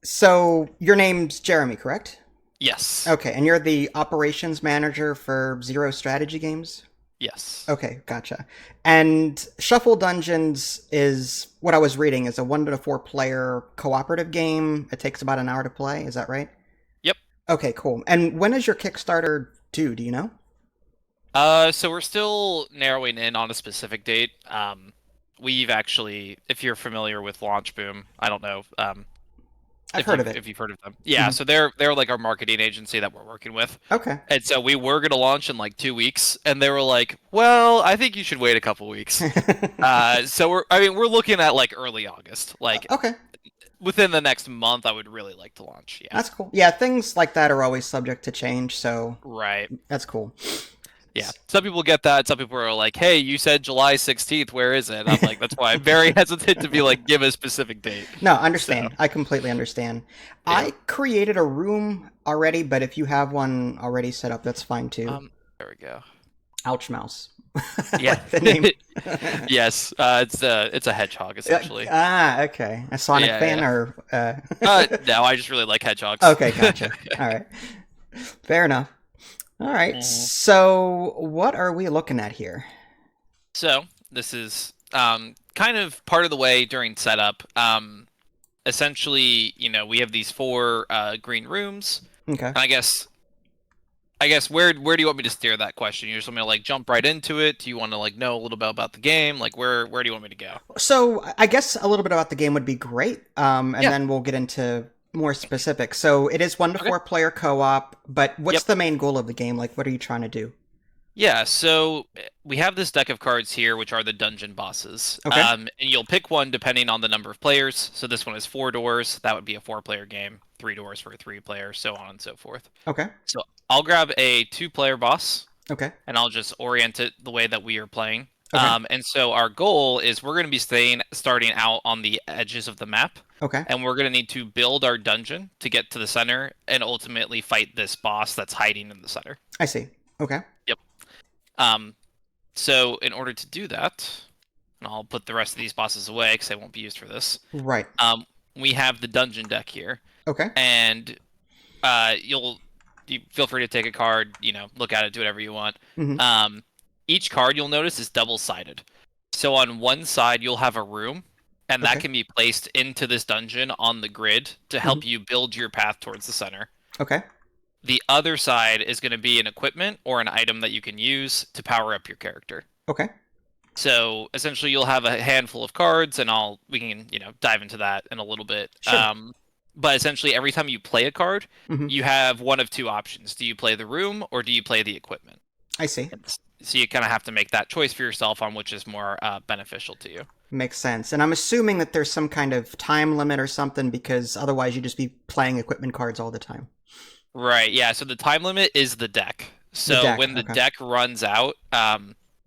So your name's Jeremy, correct? Yes. Okay, and you're the operations manager for Zero Strategy Games? Yes. Okay, gotcha. And Shuffle Dungeons is what I was reading is a 1 to 4 player cooperative game. It takes about an hour to play. Is that right? Yep. Okay, cool. And when is your Kickstarter due? Do you know? So we're still narrowing in on a specific date. We've actually, if you're familiar with Launch Boom, I don't know, I've if heard you've of it. if you've heard of them. Yeah, Hmm. so they're like our marketing agency that we're working with. Okay. And so we were gonna launch in like 2 weeks, and they were like, "Well, I think you should wait a couple weeks." So we're looking at like early August, like Okay, within the next month. I would really like to launch. Yeah. that's cool. Yeah, things like that are always subject to change, so Right. that's cool. Yeah, some people get that. Some people are like, "Hey, you said July 16th. Where is it?" I'm like, "That's why I'm very hesitant to be like, give a specific date." No, So, understand. I completely understand. yeah. I created a room already, but if you have one already set up, that's fine too. There we go. Ouch mouse. I Yeah. like the name. Yes. It's a hedgehog essentially. Okay. A Sonic Yeah, fan yeah. or No, I just really like hedgehogs. Okay, gotcha. All right. Fair enough. All right. Mhm. So, what are we looking at here? So this is kind of part of the way during setup. Essentially, we have these four green rooms. Okay. And I guess where do you want me to steer that question? You just want me to like jump right into it? Do you want to like know a little bit about the game? Like where do you want me to go? So, I guess a little bit about the game would be great. And Yeah. then we'll get into more specifics. So, it is 1 to 4 Okay. player co-op, but what's Yep. the main goal of the game? Like, what are you trying to do? Yeah, so we have this deck of cards here, which are the dungeon bosses. Okay. And you'll pick one depending on the number of players. So this one is 4 doors. That would be a 4-player game. 3 doors for a 3-player, so on and so forth. Okay. So I'll grab a 2-player boss, Okay. and I'll just orient it the way that we are playing. Okay. And so our goal is we're going to be starting out on the edges of the map, Okay. and we're going to need to build our dungeon to get to the center and ultimately fight this boss that's hiding in the center. I see. Okay. Yep. Um, so in order to do that, and I'll put the rest of these bosses away because they won't be used for this. Right. We have the dungeon deck here, Okay. and you feel free to take a card, look at it, do whatever you want. Hmm. Each card you'll notice is double-sided. So on one side you'll have a room, and that Okay. can be placed into this dungeon on the grid to Hmm. help you build your path towards the center. Okay. The other side is going to be an equipment or an item that you can use to power up your character. Okay. So essentially, you'll have a handful of cards, and we can dive into that in a little bit. Sure. But essentially, every time you play a card, Hmm. you have one of two options: do you play the room or do you play the equipment? I see. So you kind of have to make that choice for yourself on which is more beneficial to you. Makes sense. And I'm assuming that there's some kind of time limit or something because otherwise you'd just be playing equipment cards all the time. Right. Yeah. So the time limit is the deck. The So deck. when the Okay. deck runs out,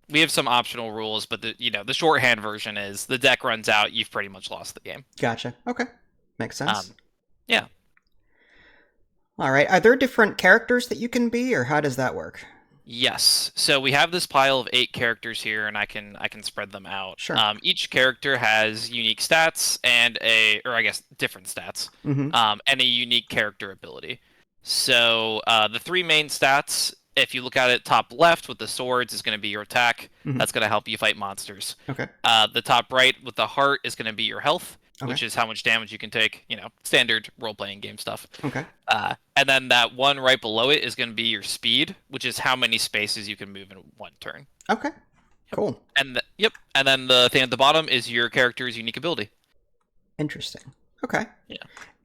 we have some optional rules, but the shorthand version is the deck runs out, you've pretty much lost the game. Gotcha. Okay. Makes sense. Um, yeah. All right. Are there different characters that you can be, or how does that work? Yes. So we have this pile of 8 characters here, and I can spread them out. Sure. Each character has unique stats or I guess different stats, Hmm. and a unique character ability. So the three main stats, if you look at it top left with the swords, is going to be your attack. Hmm. That's going to help you fight monsters. Okay. The top right with the heart is going to be your health, Okay. which is how much damage you can take. Standard role-playing game stuff. Okay. And then that one right below it is going to be your speed, which is how many spaces you can move in one turn. Okay. Yep. Cool. And then the thing at the bottom is your character's unique ability. Interesting. Okay. Yeah.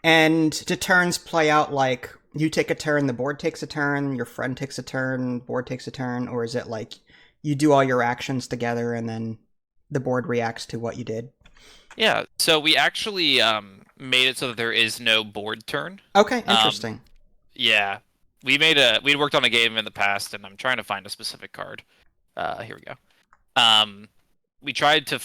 And do turns play out like you take a turn, the board takes a turn, your friend takes a turn, board takes a turn, or is it like you do all your actions together and then the board reacts to what you did? Yeah. So we actually made it so that there is no board turn. Okay, Um, interesting. yeah. We'd worked on a game in the past, and I'm trying to find a specific card. Here we go. We tried to,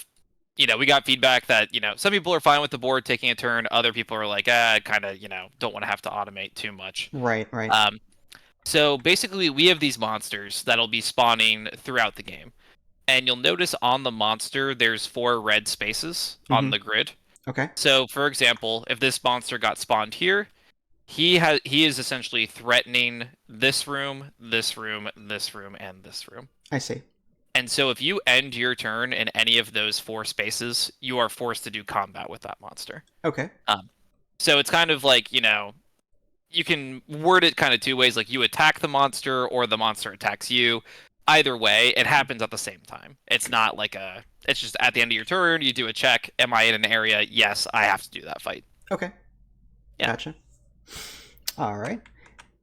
we got feedback that, some people are fine with the board taking a turn. Other people are like, kind of, don't want to have to automate too much. Right, right. Um, so basically, we have these monsters that'll be spawning throughout the game. And you'll notice on the monster, there's 4 red spaces on Hmm. the grid. Okay. So, for example, if this monster got spawned here, he is essentially threatening this room, this room, this room, and this room. I see. And so if you end your turn in any of those 4 spaces, you are forced to do combat with that monster. Okay. So it's kind of like, you can word it kind of 2 ways, like you attack the monster or the monster attacks you. Either way, it happens at the same time. It's not like it's just at the end of your turn, you do a check. Am I in an area? Yes, I have to do that fight. Okay. Yeah. Gotcha. All right.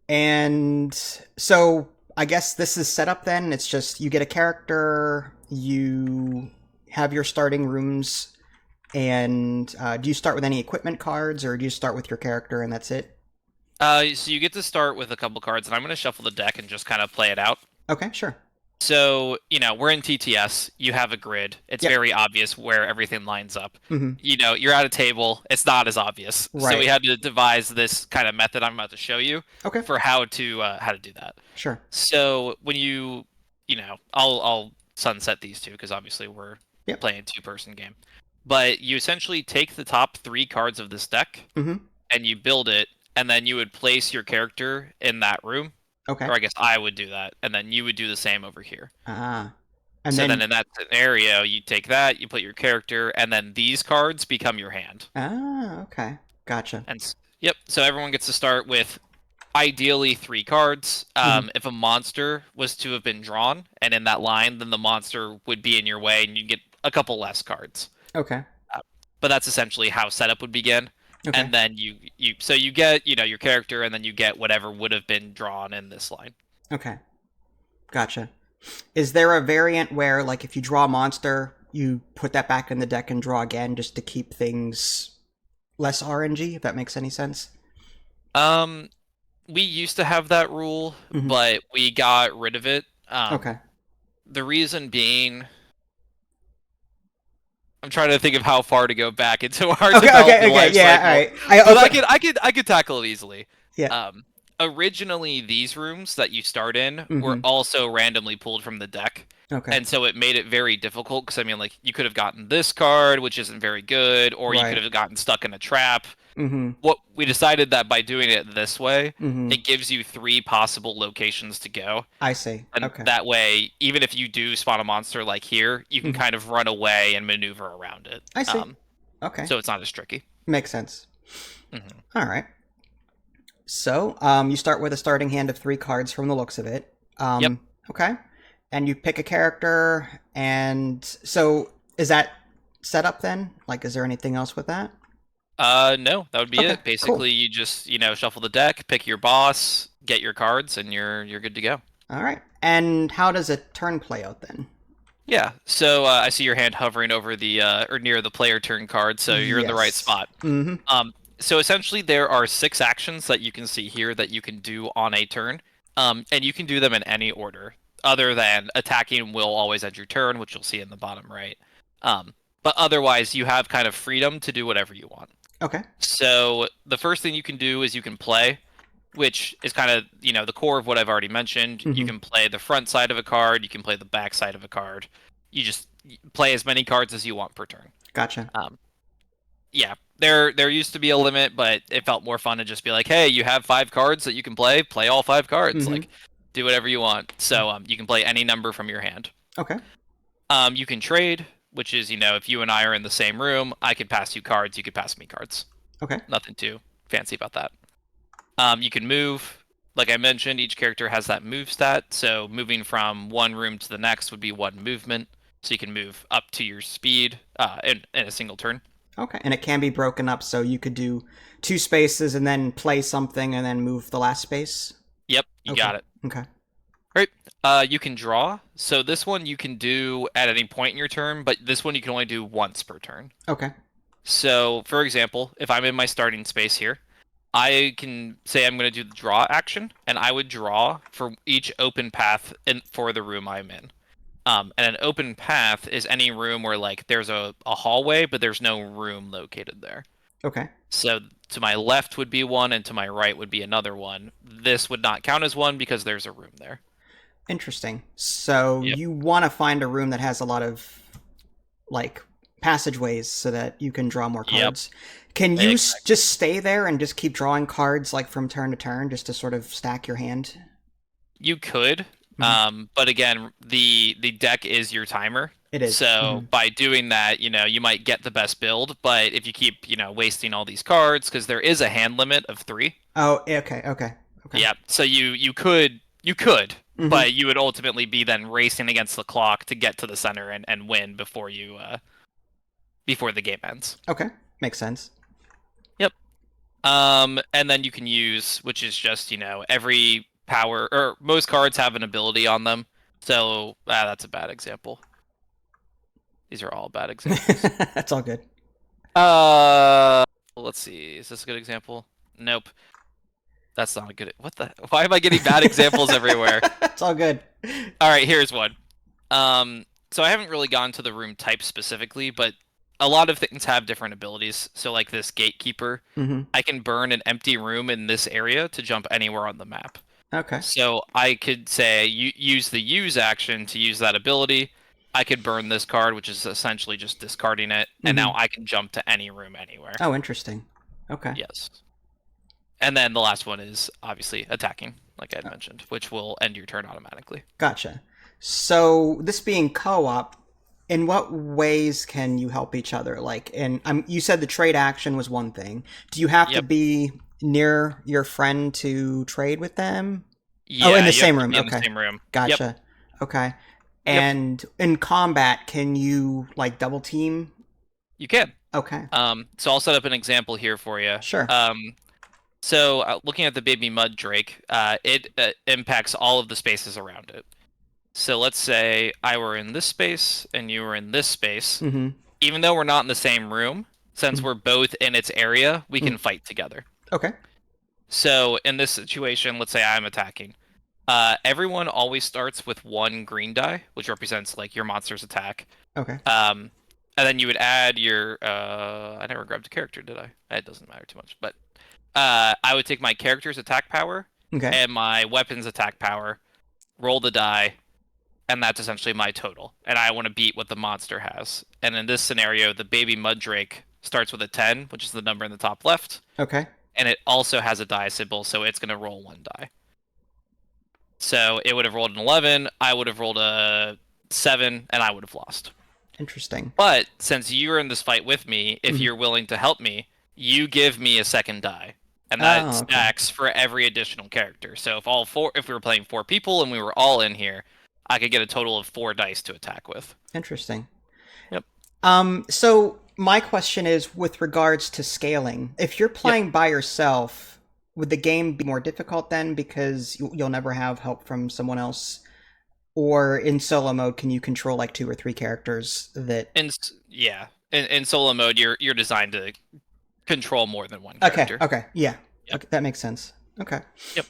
And so I guess this is set up then. It's just you get a character, you have your starting rooms, and do you start with any equipment cards or do you start with your character and that's it? So you get to start with a couple cards, and I'm going to shuffle the deck and just kind of play it out. Okay, sure. So, we're in TTS. You have a grid. It's Yep. very obvious where everything lines up. Mm-hmm. You're at a table. It's not as obvious. So we Right. had to devise this kind of method I'm about to show you Okay, for how to do that. sure. So when I'll sunset these two because obviously we're Yep. playing a 2-person game. But you essentially take the top 3 cards of this deck Mm-hmm. and you build it, and then you would place your character in that room. Okay. Or I guess I would do that, and then you would do the same over here. Ah. And So then, then in that scenario, you take that, you put your character, and then these cards become your hand. okay. Gotcha. Yep. So everyone gets to start with ideally 3 cards. If a monster was to have been drawn and in that line, then the monster would be in your way, and you get a couple less cards. Okay. But that's essentially how setup would begin. Okay. And then you get your character, and then you get whatever would have been drawn in this line. Okay. Gotcha. Is there a variant where, like, if you draw a monster, you put that back in the deck and draw again just to keep things less RNG, if that makes any sense? We used to have that rule, Mhm. but we got rid of it. Okay. The reason being, I'm trying to think of how far to go back into our development life yeah, cycle. all right. But I could tackle it easily. Yeah. Originally, these rooms that you start in were Mhm. also randomly pulled from the deck. Okay. And so it made it very difficult because, like, you could have gotten this card, which isn't very good, or you Right. could have gotten stuck in a trap. Mm-hmm. What we decided that by doing it this way, Mm-hmm. it gives you 3 possible locations to go. I see. And Okay. that way, even if you do spawn a monster like here, you can Mhm. kind of run away and maneuver around it. I see. Okay. So it's not as tricky. Makes sense. Mhm. All right. So, you start with a starting hand of 3 cards from the looks of it. Yep. Okay. And you pick a character, and so is that set up then? Like, is there anything else with that? No, that would be Okay, it. Basically, you just, shuffle the deck, pick your boss, get your cards, and you're good to go. All right. And how does a turn play out then? Yeah. So I see your hand hovering over the or near the player turn card, so you're in the right Yes. spot. Mm-hmm. So essentially, there are 6 actions that you can see here that you can do on a turn, and you can do them in any order, other than attacking will always end your turn, which you'll see in the bottom right. But otherwise, you have kind of freedom to do whatever you want. Okay. So the first thing you can do is you can play, which is kind of the core of what I've already mentioned. Mhm. You can play the front side of a card, you can play the back side of a card. You just play as many cards as you want per turn. Gotcha. Yeah, there used to be a limit, but it felt more fun to just be like, hey, you have 5 cards that you can play all 5 cards. Mhm. Like, do whatever you want. So you can play any number from your hand. Okay. You can trade, which is, if you and I are in the same room, I could pass you cards, you could pass me cards. Okay. Nothing too fancy about that. You can move. Like I mentioned, each character has that move stat, so moving from one room to the next would be 1 movement. So you can move up to your speed in a single turn. Okay. And it can be broken up, so you could do 2 spaces and then play something and then move the last space? Yep, you got it. Okay. Great. You can draw. So this one you can do at any point in your turn, but this one you can only do once per turn. Okay. So, for example, if I'm in my starting space here, I can say I'm going to do the draw action, and I would draw for each open path for the room I'm in. And an open path is any room where, like, there's a hallway, but there's no room located there. Okay. So to my left would be one, and to my right would be another one. This would not count as one because there's a room there. Interesting. So Yep. you want to find a room that has a lot of, like, passageways so that you can draw more Yep. cards. Can you Exactly. just stay there and just keep drawing cards like from turn to turn just to sort of stack your hand? You could, Mhm. but again, the deck is your timer. It is. So by doing that, you might get the best build. But if you keep, wasting all these cards, because there is a hand limit of 3. Oh, okay, okay, okay. Yeah. So you could, Hmm. but you would ultimately be then racing against the clock to get to the center and win before the game ends. Okay, makes sense. Yep. And then you can use, which is just, every power, or most cards have an ability on them. So that's a bad example. These are all bad examples. That's all good. Let's see. Is this a good example? Nope. That's not a good. What the? Why am I getting bad examples everywhere? It's all good. All right, here's one. So I haven't really gone to the room type specifically, but a lot of things have different abilities. So like this gatekeeper, Hmm. I can burn an empty room in this area to jump anywhere on the map. Okay. So I could say use the use action to use that ability. I could burn this card, which is essentially just discarding it, and Hmm. now I can jump to any room anywhere. Oh, interesting. Okay. Yes. And then the last one is obviously attacking, like I had mentioned, which will end your turn automatically. Gotcha. So this being co-op, in what ways can you help each other? Like, you said the trade action was one thing. Do you have to Yep. be near your friend to trade with them? Oh, in Yeah, the you have same to room. be in the Okay. same room. Yep. Gotcha. Okay. Yep. And in combat, can you like double team? You can. Okay. So I'll set up an example here for you. Sure. So looking at the baby mud drake, it impacts all of the spaces around it. So let's say I were in this space and you were in this space. Mm-hmm. Even though we're not in the same room, since Mhm. we're both in its area, we can Mhm. fight together. Okay. So in this situation, let's say I'm attacking. Everyone always starts with 1 green die, which represents like your monster's attack. Okay. And then you would add your. I never grabbed a character, did I? It doesn't matter too much, but I would take my character's attack power Okay. and my weapon's attack power, roll the die, and that's essentially my total. And I want to beat what the monster has. And in this scenario, the baby mud drake starts with a 10, which is the number in the top left, Okay. and it also has a die symbol, so it's going to roll 1 die. So it would have rolled an 11, I would have rolled a 7, and I would have lost. Interesting. But since you're in this fight with me, if Mhm. you're willing to help me, you give me a second die. And that Oh, okay. stacks for every additional character. So if we were playing 4 people and we were all in here, I could get a total of 4 dice to attack with. Interesting. Yep. So my question is with regards to scaling. If you're Yep. playing by yourself, would the game be more difficult then because you'll never have help from someone else? Or in solo mode, can you control like 2 or 3 characters that? Yeah. In solo mode, you're designed to control more than one Okay. character. Okay. Yeah. Yep. Okay, that makes sense. Okay. Yep.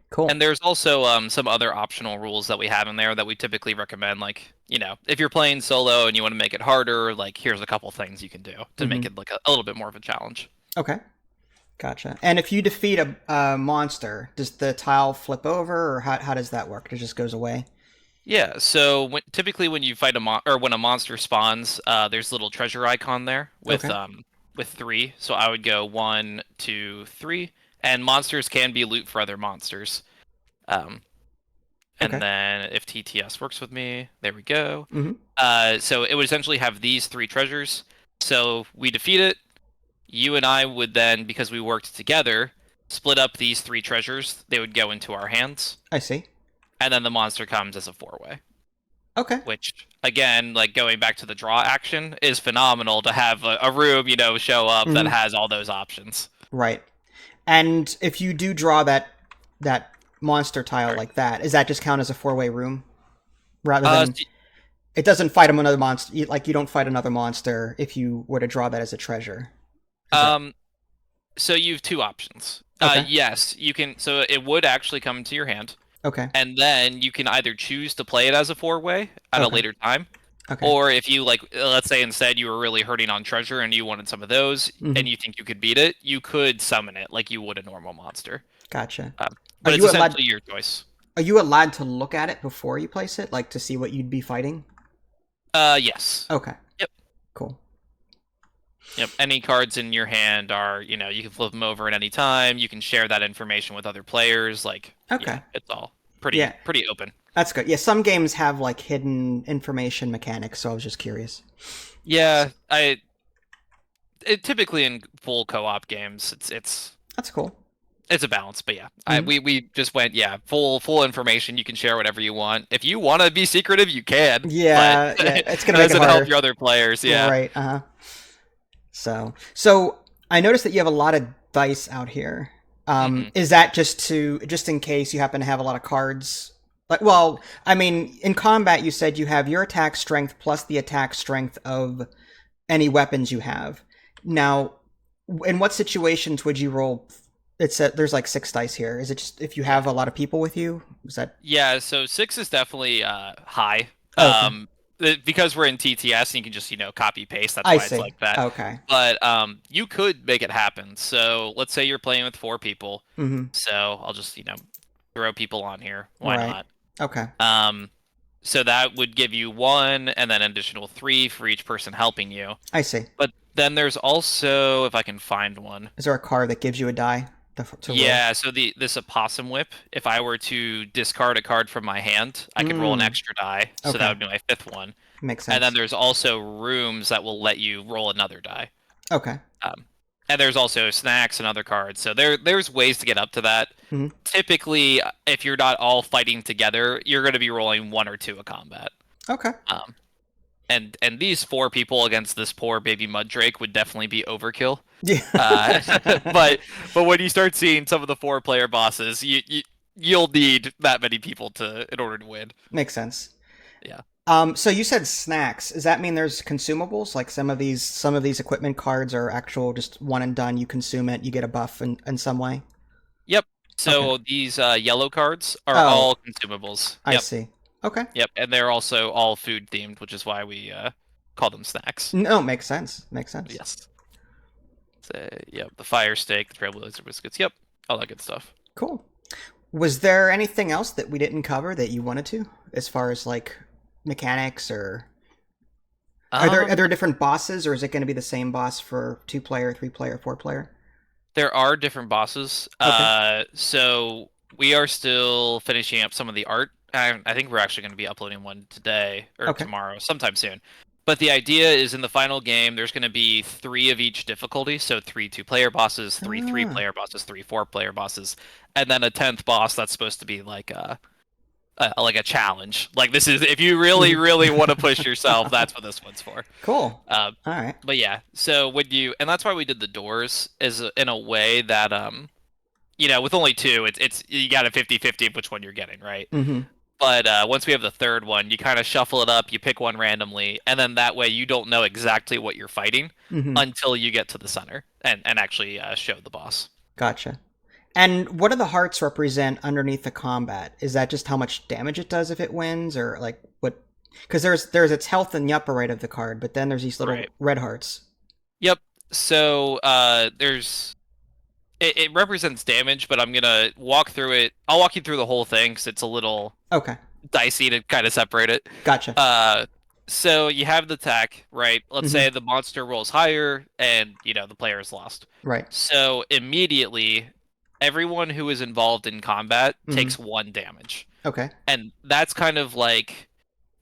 Cool. And there's also some other optional rules that we have in there that we typically recommend. Like, if you're playing solo and you want to make it harder, like here's a couple things you can do to make it like a little bit more of a challenge. Okay. Gotcha. And if you defeat a monster, does the tile flip over, or how does that work? It just goes away? Yeah. So typically when you fight or when a monster spawns, there's a little treasure icon there Okay. with 3. So I would go 1, 2, 3, and monsters can be loot for other monsters. And Okay. then if TTS works with me, there we go. Mm-hmm. So it would essentially have these 3 treasures. So we defeat it. You and I would then, because we worked together, split up these 3 treasures. They would go into our hands. I see. And then the monster comes as a 4-way. Okay. Which, again, like going back to the draw action, is phenomenal to have a room, show up that has all those options. Right. And if you do draw that monster tile like that, does that just count as a 4-way room? Rather than it doesn't fight another monster. Like you don't fight another monster if you were to draw that as a treasure. So you have 2 options. Okay. Yes, you can. So it would actually come into your hand. Okay. And then you can either choose to play it as a 4-way at a later time, Okay. or if you let's say instead you were really hurting on treasure and you wanted some of those, and you think you could beat it, you could summon it like you would a normal monster. Gotcha. But it's essentially your choice. Are you allowed to look at it before you place it, like to see what you'd be fighting? Yes. Okay. Yep. Cool. Yep. Any cards in your hand are, you can flip them over at any time. You can share that information with other players. Like, yeah, Okay. it's all pretty Yeah, pretty open. that's good. Yeah, some games have like hidden information mechanics, so I was just curious. Yeah, typically in full co-op games, That's cool. it's a balance, but yeah, Mhm. we just went full information. You can share whatever you want. If you want to be secretive, you can, but Yeah, yeah, it it's gonna make it doesn't help harder. your other players. Yeah. Right. Uh-huh. So I noticed that you have a lot of dice out here. hmm Is that just in case you happen to have a lot of cards? Like, well, I mean, in combat, you said you have your attack strength plus the attack strength of any weapons you have. Now, in what situations would you roll? There's like 6 dice here. Is it just if you have Yeah. a lot of people with you? Is that Yeah. So 6 is definitely high. oh, okay? Because we're in TTS and you can just copy paste. That's I why it's see. like that. Okay. But you could make it happen. So let's say you're playing with 4 people. Mm-hmm. So I'll just throw people on here. Why Right. not? Okay. So that would give you 1 and then an additional 3 for each person helping you. I see. But then there's also, if I can find one. Is there a card that gives you a die to roll? Yeah, so this opossum whip, if I were to discard a card from my hand, I could roll an Mm. extra die. So that Okay. would be my 5th one. Makes And then sense. there's also rooms that will let you roll another die. Okay. Um, and there's also snacks and other cards. So there's ways to get up to that. Mhm. Typically, if you're not all fighting together, you're going to be rolling 1 or 2 a combat. Okay. Um, and these 4 people against this poor baby mud drake would definitely be overkill. Yeah. But when you start seeing some of the 4-player bosses, you'll need that many people in order to win. Makes sense. Yeah. So you said snacks. Does that mean there's consumables? Like some of these equipment cards are actual just one and done. You consume it, you get a buff in some way. Yep. Okay. So these yellow cards are Oh, all consumables. I Yep. see. Okay. Yep. And they're also all food themed, which is why we call them snacks. No, makes sense. Makes sense. Yes. So, yep. The fire steak, the trailblazer biscuits. Yep. All that good stuff. Cool. Was there anything else that we didn't cover that you wanted to, as far as like mechanics, or are there different bosses, or is it going to be the same boss for 2-player, 3-player, 4-player? There are different bosses. Okay. So we are still finishing up some of the art. I think we're actually going to be uploading one today or Okay. tomorrow, sometime soon. But the idea is in the final game, there's going to be 3 of each difficulty. So 3 2-player bosses, 3 Ah. 3-player bosses, 3 4-player bosses, and then a 10th boss that's supposed to be like a challenge. Like this is if you really, really want to push yourself, that's what this one's for. Cool. Um, All right. but yeah, so and that's why we did the doors is in a way that with only 2, it's you got a 50-50 of which one you're getting, right? Mm-hmm. But once we have the 3rd one, you kind of shuffle it up, you pick one randomly, and then that way you don't know exactly what you're fighting Mm-hmm. until you get to the center and actually show the boss. Gotcha. And what do the hearts represent underneath the combat? Is that just how much damage it does if it wins, or like what? Because there's its health in the upper right of the card, but then there's these little Right. red hearts. Yep. So there's it represents damage, but I'm gonna walk through it. I'll walk you through the whole thing because it's a little Okay. dicey to kind of separate it. Gotcha. So you have the attack, right? Let's Mm-hmm. say the monster rolls higher, and the player is lost. Right. So immediately, everyone who is involved in combat Mhm. takes 1 damage, Okay. and that's kind of like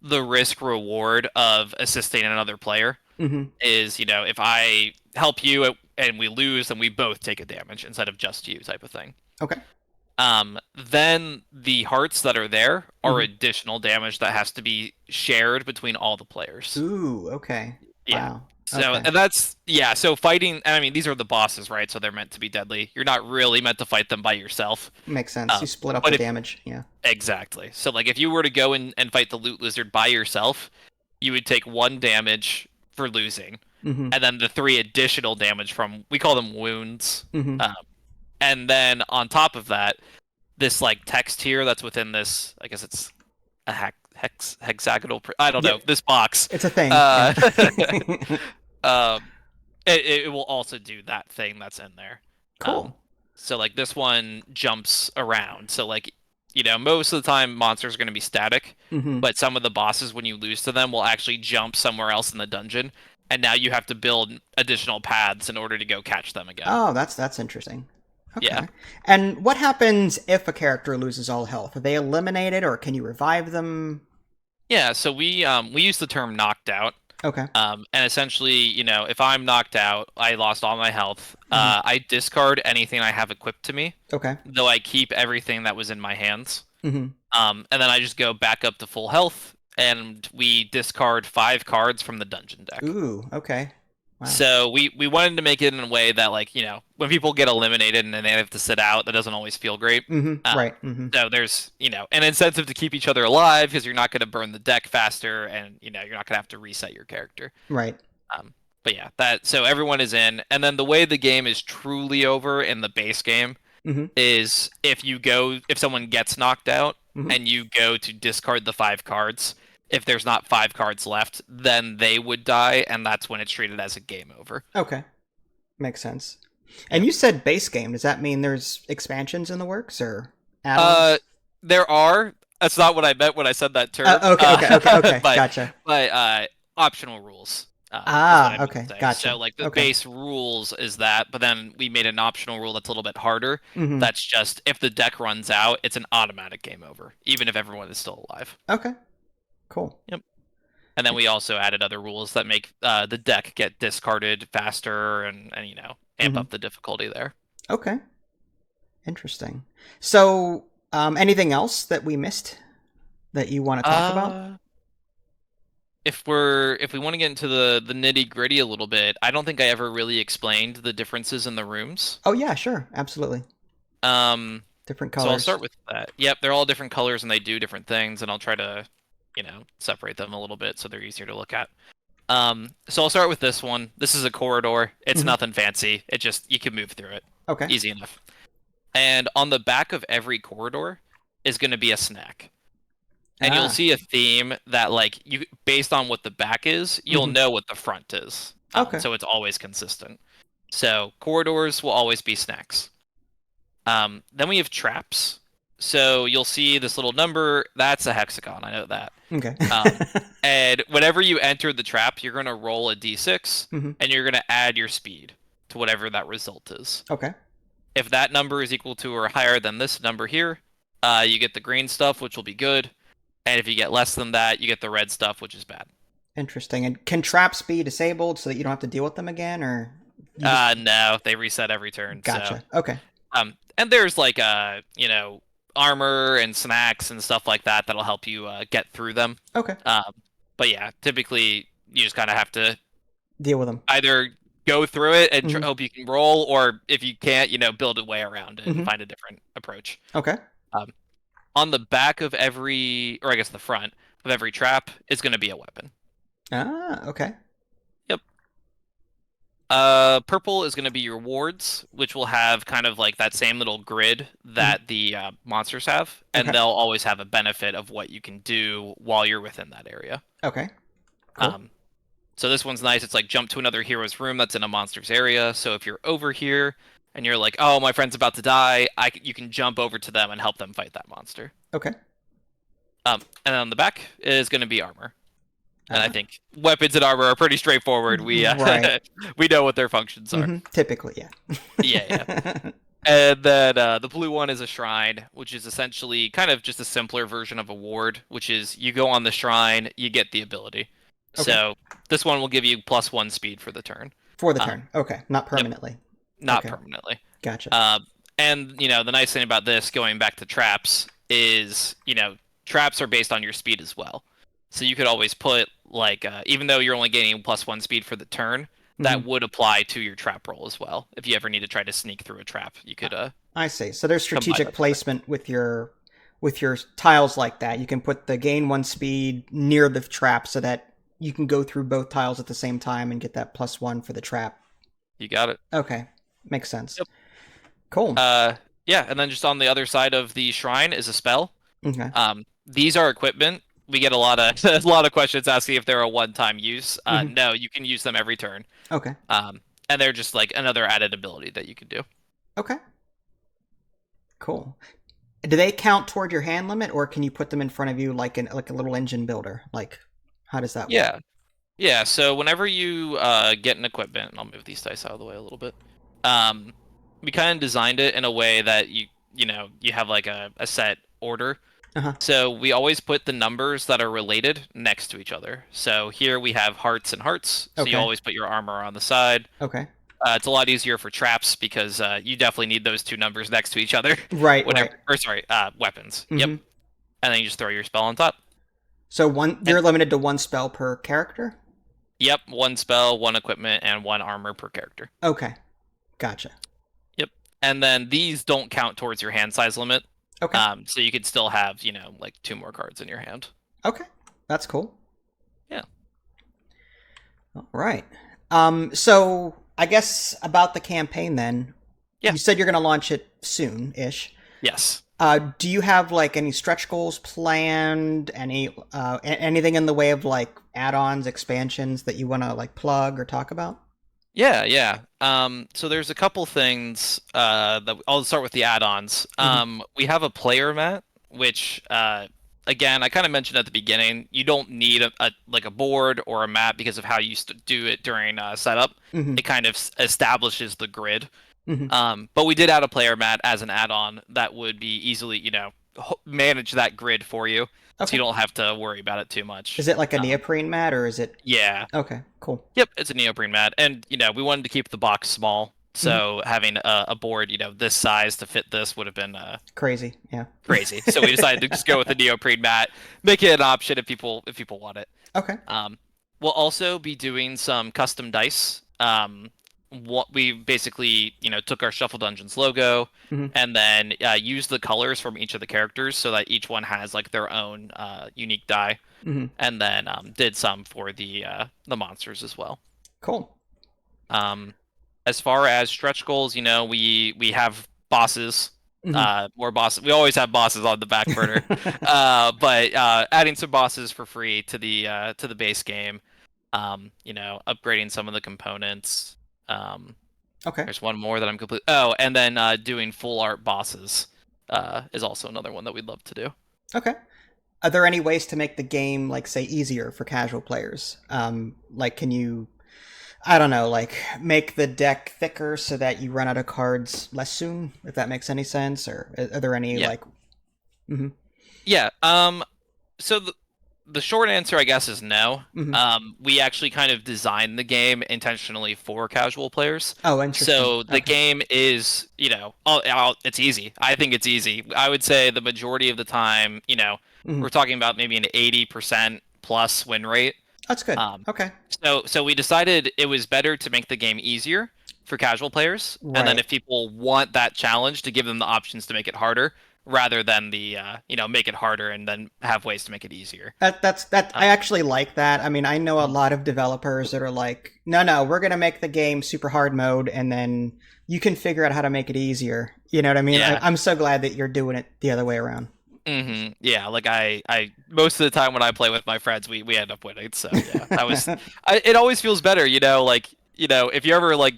the risk reward of assisting another player. Mm-hmm. Is if I help you and we lose, then we both take a damage instead of just you, type of thing. Okay. Then the hearts that are there are Mhm. additional damage that has to be shared between all the players. Ooh. Okay. Yeah. Wow. So Okay. and that's so fighting. I mean, these are the bosses, right? So they're meant to be deadly. You're not really meant to fight them by yourself. Makes sense. You split up But the if damage. Yeah. exactly. So like if you were to go and fight the loot lizard by yourself, you would take 1 damage for losing, Mm-hmm. and then the 3 additional damage from we call them wounds. Mm-hmm. And then on top of that, this like text here that's within this, I guess it's a hexagonal. I don't know, Yep. this box. It's a thing. Uh, Yeah. it will also do that thing that's in there. Cool. So like this one jumps around. So like most of the time monsters are going to be static, Mm-hmm. but some of the bosses when you lose to them will actually jump somewhere else in the dungeon, and now you have to build additional paths in order to go catch them again. Oh, that's interesting. Yeah. Okay. And what happens if a character loses all health? Are they eliminated, or can you revive them? Yeah, so we use the term knocked out. Okay. And essentially, if I'm knocked out, I lost all my health. Hmm. I discard anything I have equipped to me, Okay. though I keep everything that was in my hands. Hmm. And then I just go back up to full health, and we discard 5 cards from the dungeon deck. Ooh. Okay. Wow. So we wanted to make it in a way that, like, when people get eliminated and then they have to sit out, that doesn't always feel great. Hmm. Right. Hmm. So there's, an incentive to keep each other alive because you're not going to burn the deck faster, and you're not going to have to reset your character. Right. But yeah, so everyone is in, and then the way the game is truly over in the base game Hmm. is if someone gets knocked out Hmm. and you go to discard the 5 cards, if there's not 5 cards left, then they would die, and that's when it's treated as a game over. Okay. Makes sense. And you said base game. Does that mean there's expansions in the works or add-ons? There are. That's not what I meant when I said that term. Okay. But, Gotcha. But optional rules. Is what I meant Okay. to say. Gotcha. So like the Okay. base rules is that, but then we made an optional rule that's a little bit harder. Hmm. That's just if the deck runs out, it's an automatic game over, even if everyone is still alive. Okay. Cool. Yep. And then we also added other rules that make the deck get discarded faster and amp Mhm. up the difficulty there. Okay. Interesting. So, anything else that we missed that you want to talk about? If we want to get into the nitty gritty a little bit, I don't think I ever really explained the differences in the rooms. Oh yeah, sure, absolutely. Different colors. So I'll start with that. Yep, they're all different colors and they do different things, and I'll try to, separate them a little bit so they're easier to look at. So I'll start with this one. This is a corridor. It's Mhm. nothing fancy. It just you can move through it. Okay. Easy enough. And on the back of every corridor is going to be a snack. And you'll see a theme that, like, you based on what the back is, you'll Mhm. know what the front is. Okay. So it's always consistent. So corridors will always be snacks. Then we have traps. So you'll see this little number. That's a hexagon. I know that. Okay. And whenever you enter the trap, you're going to roll a d6, Mhm. and you're going to add your speed to whatever that result is. Okay. If that number is equal to or higher than this number here, you get the green stuff, which will be good. And if you get less than that, you get the red stuff, which is bad. Interesting. And can traps be disabled so that you don't have to deal with them again, or? No, they reset every turn. Gotcha. So, Okay. and there's like armor and snacks and stuff like that that'll help you get through them. Okay. But yeah, typically you just kind of have to Deal with them. either go through it and Mhm. hope you can roll, or if you can't, build a way around it and Mhm. find a different approach. Okay. On the back of every, or I guess the front of every trap is going to be a weapon. Okay. Yep. Purple is going to be your wards, which will have kind of like that same little grid that the monsters have, and Okay. they'll always have a benefit of what you can do while you're within that area. Okay. Cool. So this one's nice. It's like jump to another hero's room that's in a monster's area. So if you're over here and you're like, oh, my friend's about to die, you can jump over to them and help them fight that monster. Okay. And then on the back is going to be armor. And I Uh, think weapons and armor are pretty straightforward. We Right. we know what their functions are. Typically, yeah. Yeah. And then the blue one is a shrine, which is essentially kind of just a simpler version of a ward, which is you go on the shrine, you get the ability. Okay. So this one will give you +1 speed for the turn. For the turn. Okay. Not permanently. Not Okay. permanently. Gotcha. And the nice thing about this, going back to traps, is traps are based on your speed as well. So you could always put like even though you're only getting +1 speed for the turn, that Mhm. would apply to your trap roll as well. If you ever need to try to sneak through a trap, you could. I see. So there's combine strategic that. placement with your tiles like that. You can put the gain 1 speed near the trap so that you can go through both tiles at the same time and get that +1 for the trap. You got it. Okay. Makes sense. Yep. Cool. Yeah, and then just on the other side of the shrine is a spell. Okay. These are equipment. We get a lot of a lot of questions asking if they're a one-time use. Mhm. No, you can use them every turn. Okay. And they're just like another added ability that you can do. Okay. Cool. Do they count toward your hand limit, or can you put them in front of you like a little engine builder? Like, how does that work? Yeah. Yeah, so whenever you get an equipment, and I'll move these dice out of the way a little bit. Um, we kind of designed it in a way that you have like a set order. Uh-huh. So we always put the numbers that are related next to each other. So here we have hearts and hearts, so you Okay. always put your armor on the side. Okay. It's a lot easier for traps because you definitely need those two numbers next to each other. Right, Whenever, right. or sorry, weapons. Yep. Mm-hmm. And then you just throw your spell on top. So And you're limited to one spell per character? yep, one spell, one equipment, and one armor per character. Okay. Gotcha. Yep. And then these don't count towards your hand size limit. Okay. So you could still have, like two more cards in your hand. Okay. That's cool. Yeah. All right. So I guess about the campaign then. Yeah. You said you're going to launch it soon-ish. Yes. Do you have like any stretch goals planned? Anything in the way of like add-ons, expansions that you want to like plug or talk about? Yeah, yeah. So there's a couple things that I'll start with the add-ons. Hmm. We have a player mat, which again, I kind of mentioned at the beginning, you don't need like a board or a map because of how you do it during setup. Hmm. It kind of establishes the grid. Hmm. But we did add a player mat as an add-on that would be easily, manage that grid for you, so you Okay. don't have to worry about it too Is much. it like a neoprene mat or is it? Yeah. Okay, cool. Yep, it's a neoprene mat, and we wanted to keep the box small, Hmm. so having a board, this size to fit this would have been Crazy, yeah. crazy. So we decided to just go with the neoprene mat, make it an option if people want it. Okay. Um, we'll also be doing some custom dice. What we basically, took our Shuffle Dungeons logo Hmm. and then used the colors from each of the characters so that each one has like their own unique die, Hmm. and then did some for the monsters as well. Cool. Um, as far as stretch goals, we have bosses, Hmm. more bosses. We always have bosses on the back burner, but adding some bosses for free to the base game. Upgrading some of the components. Okay. There's one more that I'm complete. Oh, and then doing full art bosses is also another one that we'd love to do. Okay. Are there any ways to make the game, like, say, easier for casual players? Like, can you, I don't know, like, make the deck thicker so that you run out of cards less soon, if that makes any sense? Or are there any, Yeah, like, hmm. yeah. So the short answer, I guess, is no. Hmm. We actually kind of designed the game intentionally for casual players. Oh, interesting. So the Okay. game is, it's easy. I think it's easy. I would say the majority of the time, Hmm. we're talking about maybe an 80% plus win rate. That's good. Um, Okay. so we decided it was better to make the game easier for casual players, and then Right. if people want that challenge, to give them the options to make it harder, rather than make it harder and then have ways to make it easier. That Uh, I actually like that. I mean, I know a mhm. lot of developers that are like, no, we're gonna make the game super hard mode, and then you can figure out how to make it easier. You know what I mean? Yeah. I'm so glad that you're doing it the other way around. Yeah, like I most of the time when I play with my friends, we end up winning. So yeah, it always feels better, like, if you ever like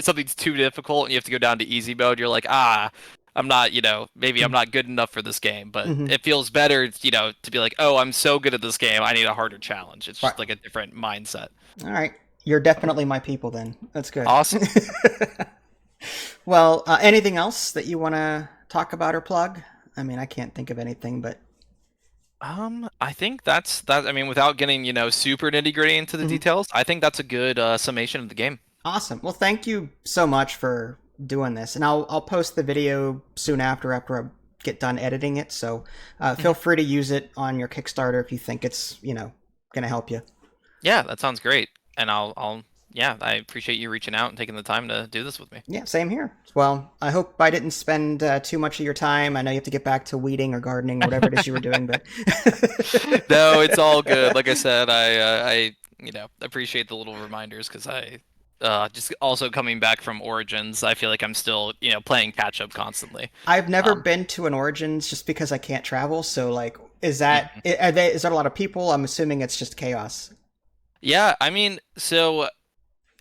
something's too difficult and you have to go down to easy mode, you're like, I'm not, maybe I'm not good enough for this game, but Hmm. it feels better, to be like, oh, I'm so good at this game, I need a harder challenge. It's Right. just like a different mindset. All right. You're definitely my people then. That's good. Awesome. Well, anything else that you want to talk about or plug? I mean, I can't think of anything, but I think that's that. I mean, without getting, super nitty-gritty into the mhm. details, I think that's a good summation of the game. Awesome. Well, thank you so much for doing this, and I'll post the video soon after I get done editing it. So feel Mhm. free to use it on your Kickstarter if you think it's gonna help you. Yeah, that sounds great. And yeah, I appreciate you reaching out and taking the time to do this with me. Yeah, same here. Well, I hope I didn't spend too much of your time. I know you have to get back to weeding or gardening, whatever it is you were doing, but No, it's all good. Like I said, I appreciate the little reminders because just also coming back from Origins, I feel like I'm still, playing catch up constantly. I've never Um, been to an Origins just because I can't travel. So, like, mhm. is that a lot of people? I'm assuming it's just chaos. Yeah, I mean, so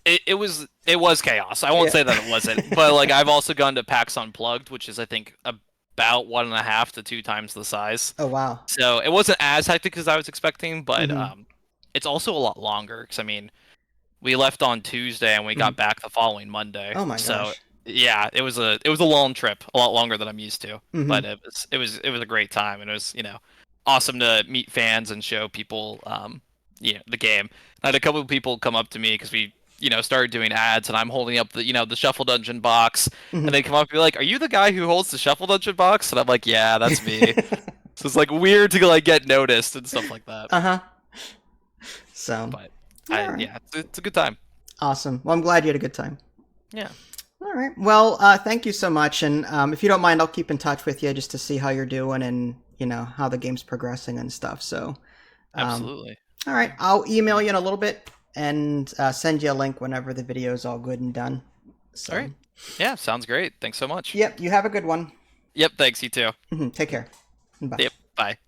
it was chaos. I won't Yeah. say that it wasn't, but like I've also gone to PAX Unplugged, which is I think about 1.5 to 2 times the size. Oh wow. So it wasn't as hectic as I was expecting, but Hmm. it's also a lot longer because I mean, we left on Tuesday and we got Mhm. back the following Monday. Oh my So gosh. yeah, it was a long trip, a lot longer than I'm used to. Hmm. But it was a great time, and it was awesome to meet fans and show people the game. I had a couple of people come up to me because we started doing ads, and I'm holding up the Shuffle Dungeon box, Hmm. and they come up and be like, "Are you the guy who holds the Shuffle Dungeon box?" And I'm like, "Yeah, that's me." So it's like weird to like get noticed and stuff like that. Uh-huh. So, But all right. yeah, it's a good time. Awesome. Well, I'm glad you had a good time. Yeah, All right. Well, thank you so much. And if you don't mind, I'll keep in touch with you just to see how you're doing and, how the game's progressing and stuff. So, um, absolutely. all right. I'll email you in a little bit and send you a link whenever the video is all good and done. All So, right. Yeah, sounds great. Thanks so much. yep. You have a good one. Yep, thanks, you too. Take care. Bye. Yep, bye.